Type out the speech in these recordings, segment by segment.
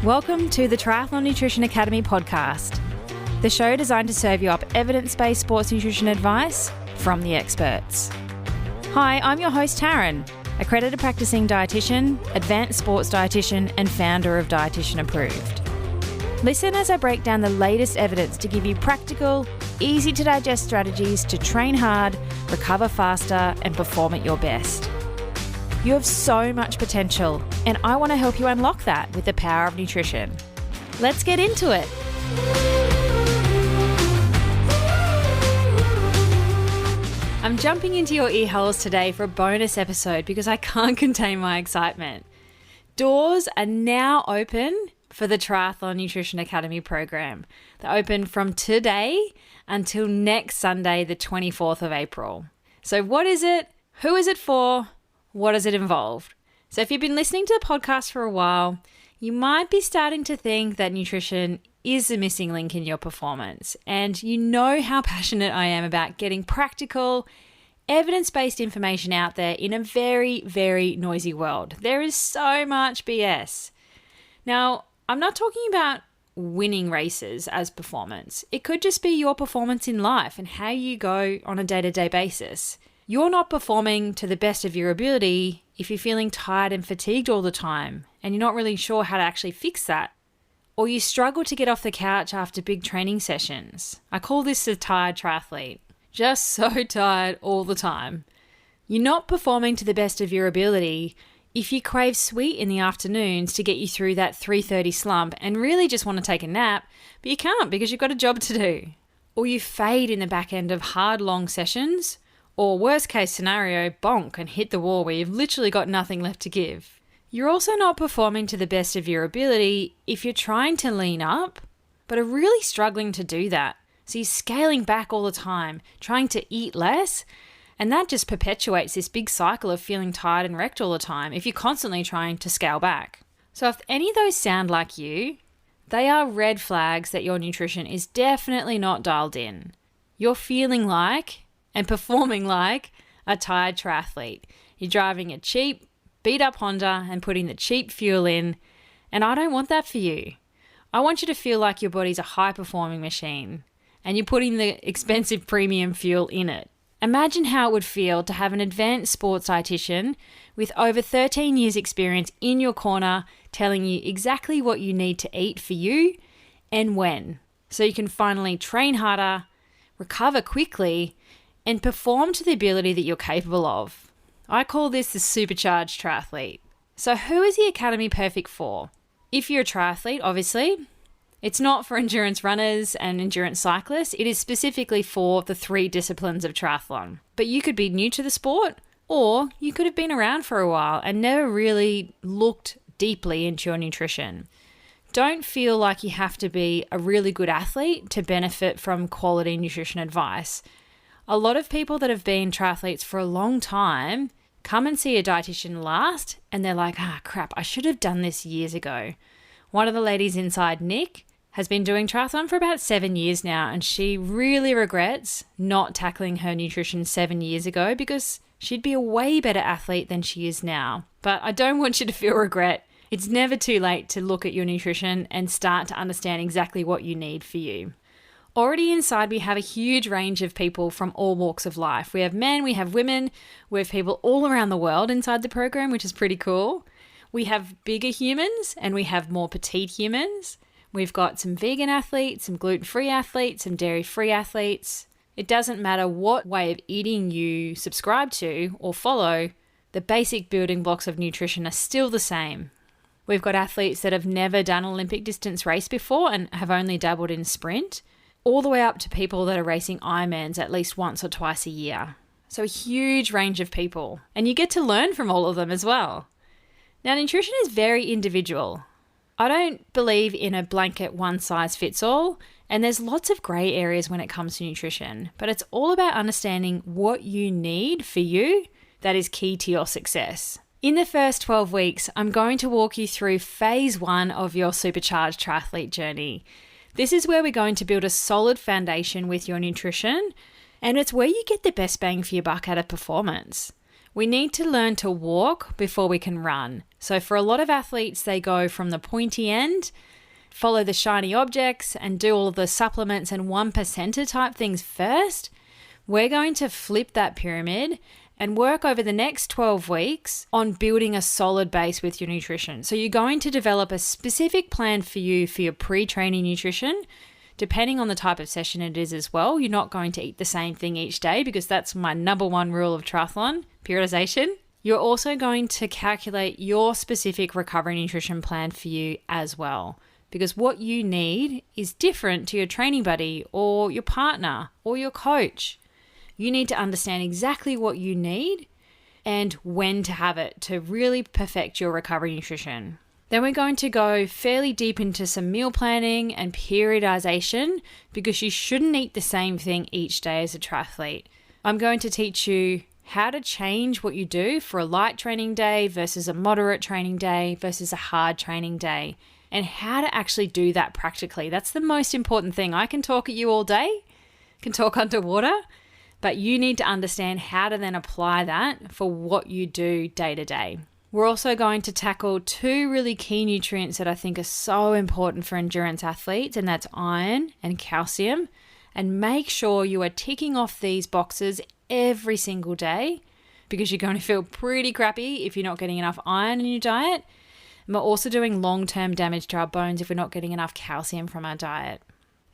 Welcome to the Triathlon Nutrition Academy podcast, the show designed to serve you up evidence-based sports nutrition advice from the experts. Hi, I'm your host Taryn, accredited practicing dietitian, advanced sports dietitian, and founder of Dietitian Approved. Listen as I break down the latest evidence to give you practical, easy to digest strategies to train hard, recover faster, and perform at your best. You have so much potential, and I want to help you unlock that with the power of nutrition. Let's get into it. I'm jumping into your ear holes today for a bonus episode because I can't contain my excitement. Doors are now open for the Triathlon Nutrition Academy program. They're open from today until next Sunday, the 24th of April. So what is it? Who is it for? What does it involve? So if you've been listening to the podcast for a while, you might be starting to think that nutrition is the missing link in your performance. And you know how passionate I am about getting practical, evidence-based information out there in a very, very noisy world. There is so much BS. Now, I'm not talking about winning races as performance. It could just be your performance in life and how you go on a day-to-day basis. You're not performing to the best of your ability if you're feeling tired and fatigued all the time and you're not really sure how to actually fix that. Or you struggle to get off the couch after big training sessions. I call this the tired triathlete. Just so tired all the time. You're not performing to the best of your ability if you crave sweet in the afternoons to get you through that 3:30 slump and really just want to take a nap, but you can't because you've got a job to do. Or you fade in the back end of hard, long sessions. Or worst case scenario, bonk and hit the wall where you've literally got nothing left to give. You're also not performing to the best of your ability if you're trying to lean up, but are really struggling to do that. So you're scaling back all the time, trying to eat less, and that just perpetuates this big cycle of feeling tired and wrecked all the time if you're constantly trying to scale back. So if any of those sound like you, they are red flags that your nutrition is definitely not dialed in. You're feeling like and performing like a tired triathlete. You're driving a cheap, beat-up Honda and putting the cheap fuel in, and I don't want that for you. I want you to feel like your body's a high-performing machine, and you're putting the expensive premium fuel in it. Imagine how it would feel to have an advanced sports dietitian with over 13 years experience in your corner telling you exactly what you need to eat for you and when, so you can finally train harder, recover quickly, and perform to the ability that you're capable of. I call this the Supercharged triathlete. So who is the Academy perfect for? If you're a triathlete, obviously, it's not for endurance runners and endurance cyclists. It is specifically for the 3 disciplines of triathlon. But you could be new to the sport, or you could have been around for a while and never really looked deeply into your nutrition. Don't feel like you have to be a really good athlete to benefit from quality nutrition advice. A lot of people that have been triathletes for a long time come and see a dietitian last and they're like, crap, I should have done this years ago. One of the ladies inside, Nick, has been doing triathlon for about 7 years now, and she really regrets not tackling her nutrition 7 years ago because she'd be a way better athlete than she is now. But I don't want you to feel regret. It's never too late to look at your nutrition and start to understand exactly what you need for you. Already inside, we have a huge range of people from all walks of life. We have men, we have women, we have people all around the world inside the program, which is pretty cool. We have bigger humans and we have more petite humans. We've got some vegan athletes, some gluten-free athletes, some dairy-free athletes. It doesn't matter what way of eating you subscribe to or follow, the basic building blocks of nutrition are still the same. We've got athletes that have never done an Olympic distance race before and have only dabbled in sprint, all the way up to people that are racing Ironmans at least once or twice a year. So a huge range of people. And you get to learn from all of them as well. Now, nutrition is very individual. I don't believe in a blanket one-size-fits-all, and there's lots of grey areas when it comes to nutrition, but it's all about understanding what you need for you that is key to your success. In the first 12 weeks, I'm going to walk you through phase 1 of your Supercharged triathlete journey. This is where we're going to build a solid foundation with your nutrition, and it's where you get the best bang for your buck out of performance. We need to learn to walk before we can run. So for a lot of athletes, they go from the pointy end, follow the shiny objects, and do all of the supplements and 1%er type things first. We're going to flip that pyramid and work over the next 12 weeks on building a solid base with your nutrition. So you're going to develop a specific plan for you for your pre-training nutrition, depending on the type of session it is as well. You're not going to eat the same thing each day because that's my number one rule of triathlon, periodization. You're also going to calculate your specific recovery nutrition plan for you as well, because what you need is different to your training buddy or your partner or your coach. You need to understand exactly what you need and when to have it to really perfect your recovery nutrition. Then we're going to go fairly deep into some meal planning and periodization because you shouldn't eat the same thing each day as a triathlete. I'm going to teach you how to change what you do for a light training day versus a moderate training day versus a hard training day, and how to actually do that practically. That's the most important thing. I can talk at you all day, can talk underwater, but you need to understand how to then apply that for what you do day to day. We're also going to tackle 2 really key nutrients that I think are so important for endurance athletes, and that's iron and calcium. And make sure you are ticking off these boxes every single day because you're going to feel pretty crappy if you're not getting enough iron in your diet. And we're also doing long-term damage to our bones if we're not getting enough calcium from our diet.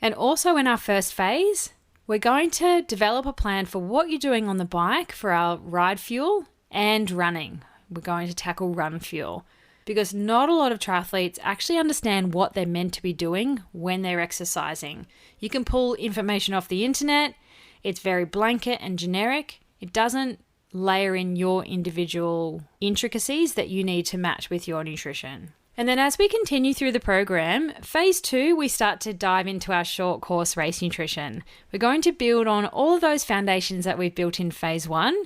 And also in our first phase, we're going to develop a plan for what you're doing on the bike for our ride fuel and running. We're going to tackle run fuel because not a lot of triathletes actually understand what they're meant to be doing when they're exercising. You can pull information off the internet. It's very blanket and generic. It doesn't layer in your individual intricacies that you need to match with your nutrition. And then as we continue through the program, phase 2, we start to dive into our short course race nutrition. We're going to build on all of those foundations that we've built in phase 1.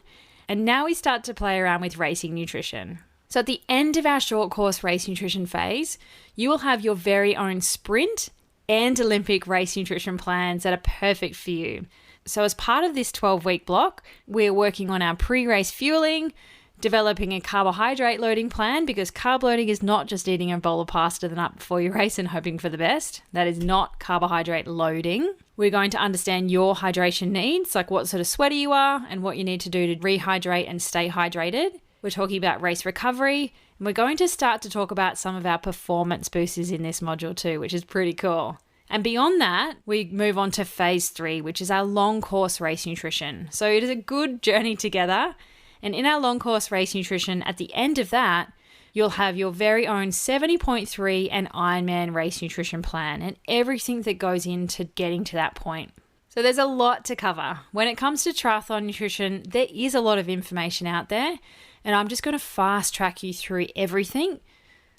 And now we start to play around with racing nutrition. So at the end of our short course race nutrition phase, you will have your very own sprint and Olympic race nutrition plans that are perfect for you. So as part of this 12-week block, we're working on our pre-race fueling, developing a carbohydrate loading plan, because carb loading is not just eating a bowl of pasta the night before your race and hoping for the best. That is not carbohydrate loading. We're going to understand your hydration needs, like what sort of sweater you are and what you need to do to rehydrate and stay hydrated. We're talking about race recovery, and we're going to start to talk about some of our performance boosters in this module too, which is pretty cool. And beyond that, we move on to phase 3, which is our long course race nutrition. So it is a good journey together. And in our long course race nutrition, at the end of that, you'll have your very own 70.3 and Ironman race nutrition plan and everything that goes into getting to that point. So there's a lot to cover. When it comes to triathlon nutrition, there is a lot of information out there, and I'm just going to fast track you through everything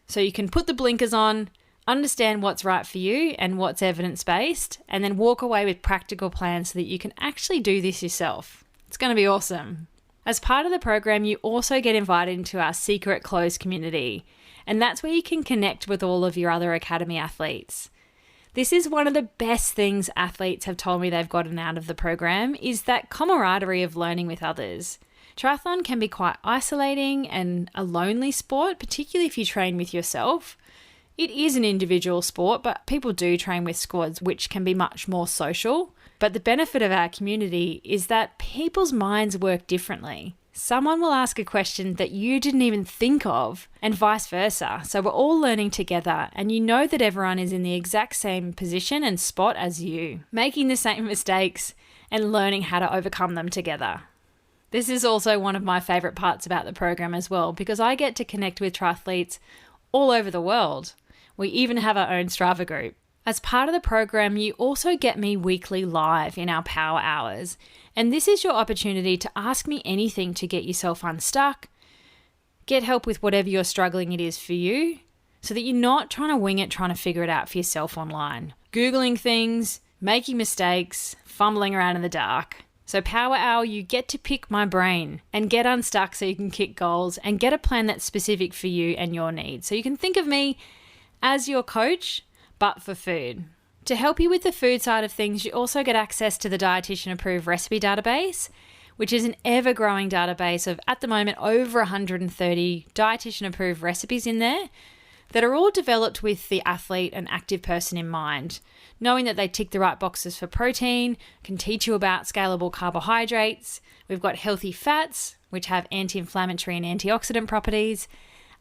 so you can put the blinkers on, understand what's right for you and what's evidence-based, and then walk away with practical plans so that you can actually do this yourself. It's going to be awesome. As part of the program, you also get invited into our secret closed community, and that's where you can connect with all of your other Academy athletes. This is one of the best things athletes have told me they've gotten out of the program, is that camaraderie of learning with others. Triathlon can be quite isolating and a lonely sport, particularly if you train with yourself. It is an individual sport, but people do train with squads, which can be much more social. But the benefit of our community is that people's minds work differently. Someone will ask a question that you didn't even think of, and vice versa. So we're all learning together, and you know that everyone is in the exact same position and spot as you, making the same mistakes and learning how to overcome them together. This is also one of my favorite parts about the program as well, because I get to connect with triathletes all over the world. We even have our own Strava group. As part of the program, you also get me weekly live in our power hours. And this is your opportunity to ask me anything to get yourself unstuck, get help with whatever you're struggling it is for you, so that you're not trying to wing it, trying to figure it out for yourself online. Googling things, making mistakes, fumbling around in the dark. So Power Hour, you get to pick my brain and get unstuck so you can kick goals and get a plan that's specific for you and your needs. So you can think of me as your coach, but for food. To help you with the food side of things, you also get access to the dietitian approved recipe database, which is an ever-growing database of, at the moment, over 130 dietitian-approved recipes in there that are all developed with the athlete and active person in mind, knowing that they tick the right boxes for protein, can teach you about scalable carbohydrates. We've got healthy fats, which have anti-inflammatory and antioxidant properties,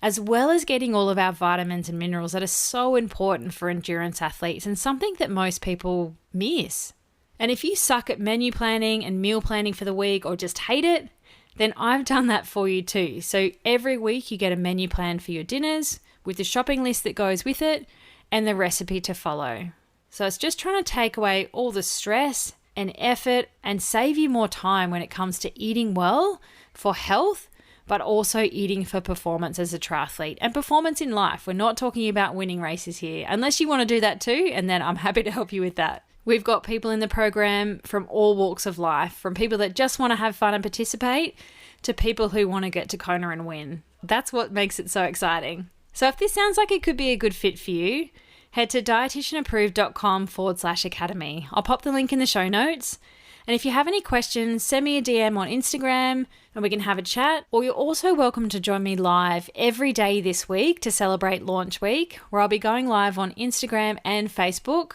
as well as getting all of our vitamins and minerals that are so important for endurance athletes and something that most people miss. And if you suck at menu planning and meal planning for the week or just hate it, then I've done that for you too. So every week you get a menu plan for your dinners with the shopping list that goes with it and the recipe to follow. So it's just trying to take away all the stress and effort and save you more time when it comes to eating well for health, but also eating for performance as a triathlete and performance in life. We're not talking about winning races here, unless you want to do that too, and then I'm happy to help you with that. We've got people in the program from all walks of life, from people that just want to have fun and participate to people who want to get to Kona and win. That's what makes it so exciting. So if this sounds like it could be a good fit for you, head to dietitianapproved.com/academy. I'll pop the link in the show notes. And if you have any questions, send me a DM on Instagram and we can have a chat. Or you're also welcome to join me live every day this week to celebrate Launch Week, where I'll be going live on Instagram and Facebook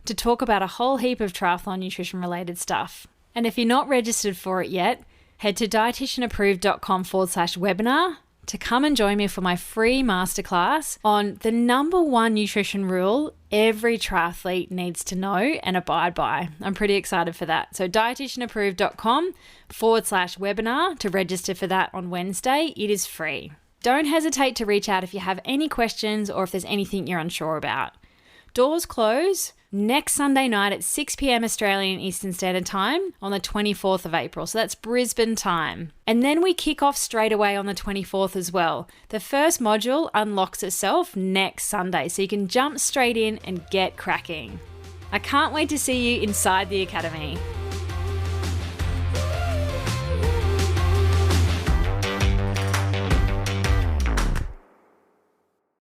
to talk about a whole heap of triathlon nutrition related stuff. And if you're not registered for it yet, head to dietitianapproved.com/webinar to come and join me for my free masterclass on the number one nutrition rule every triathlete needs to know and abide by. I'm pretty excited for that. So dietitianapproved.com/webinar to register for that on Wednesday. It is free. Don't hesitate to reach out if you have any questions or if there's anything you're unsure about. Doors close next Sunday night at 6 p.m. Australian Eastern Standard Time on the 24th of April. So that's Brisbane time. And then we kick off straight away on the 24th as well. The first module unlocks itself next Sunday, so you can jump straight in and get cracking. I can't wait to see you inside the Academy.